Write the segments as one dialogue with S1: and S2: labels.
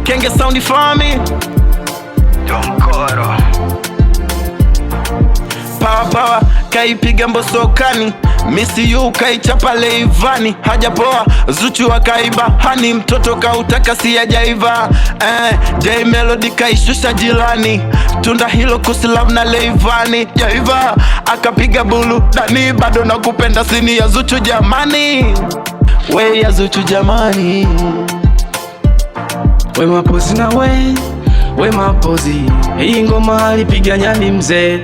S1: Kenge Sound for me.
S2: Donkoro
S1: Power kaipiga mbosokani, Missy you kaichapa Leivani. Haja poa Zuchu wakaiba hani, mtoto kautaka siya jaiva. J Melody kaishusha jilani, tunda hilo kusilav na Leivani. Jaiva akapiga bulu dani, bado nakupenda sini ya Zuchu jamani. We ya Zuchu jamani.
S3: We mapozi na we mapozi. Hii ngoma alipiga nyani mzee,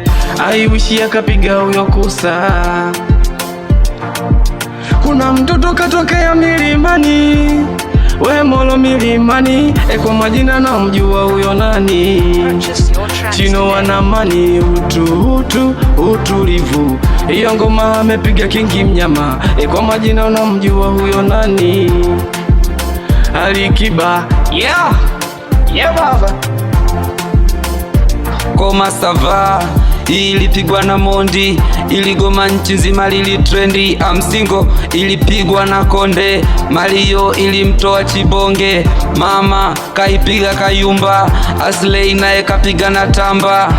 S3: aiwishi akapiga huyo kusa. Kuna mtoto katokea milimani, we molo milimani. Kwa majina na mjua huyo nani, Chino wanamani. Utulivu. Hiyo ngoma amepiga Kingi Mnyama. Kwa majina na mjua huyo nani, Alikiba. Yeah baba.
S4: Koma sava ilipigwa na Mondi, iligoma nchi nzima lili trendi. Amsingo ilipigwa na Konde, Mario ilimtoa Chibonge. Mama kaipiga Kayumba, Aslay naye kapiga na Tamba.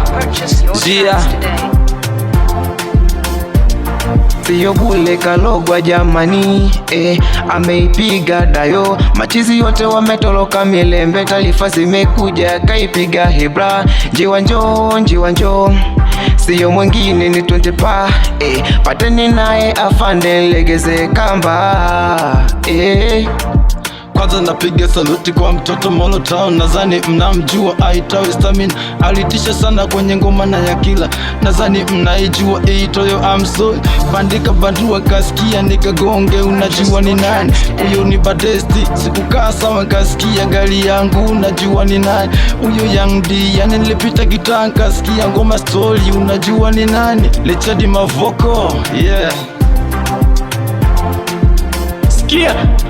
S4: Jia
S5: Siyo bule kalogwa jamani, ameipiga Dayo. Machizi yote wametoloka Mielembe, talifa zimekuja kaipiga Hebra. Njiwa njo siyo mwengine ni 20 pa, pateni nae afande legeze kamba.
S1: Kwanza napiga saluti kwa mtoto Molo Town, nazani mnamjua aitawe Stamin. Alitisha sana kwenye ngoma na yakila, nazani mnaijua itoyo Amso. Bandika bandua kasikia nikagonge, unajua ni nani uyo? Ni Badesti. Sikukaa sawa kasikia gari yangu, unajua ni nani uyo? Young D. Yani nilipita gitaa kasikia ngoma story, unajua ni nani? Lechadi Mavoko.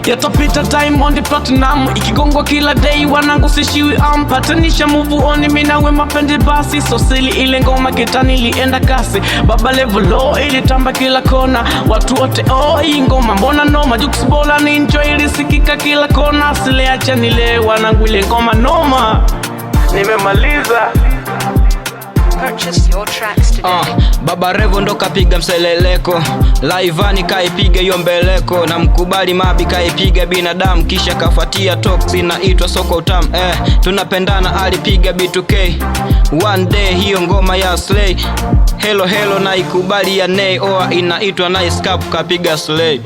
S3: Yatopita time on the platinum, ikigongwa kila day wanangu sishiwi patanisha move on mina we mapende basi. So sili ile ngoma kitani lienda kasi, Baba Level low ilitamba kila kona. Watu wote hii ngoma mbona noma, Jux Bola ni enjoy ilisikika kila kona. Sile acha nile wanangu ile ngoma noma. Nimemaliza.
S6: Purchase your tracks today.
S4: Baba Revo ndo kapiga mseleleko, Laivani kaipiga hiyo mbeleko, na mkubali Mabi kaipiga binadamu, kisha kafuatia Toxi na itwa Soko Utamu. Tunapendana alipiga B2K. One day hiyo ngoma ya Slay. Hello na ikubali ya Nay oa inaitwa Nice Cup kapiga Slay.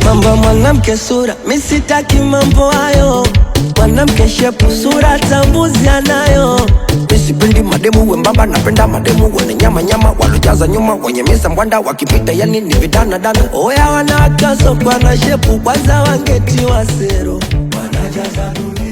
S7: Mambo mwanamke sura, misitaki mambo hayo. Mwanamke shepu sura, tambuzi anayo. Misipendi mademu wembamba, napenda mademu wenye nyama walojaza nyuma, wenye misa mbwanda wakipita yani ni vidana dana. Oya wanawake sokwa na shepu, kwanza wangeti wa sero, wanajaza dunia.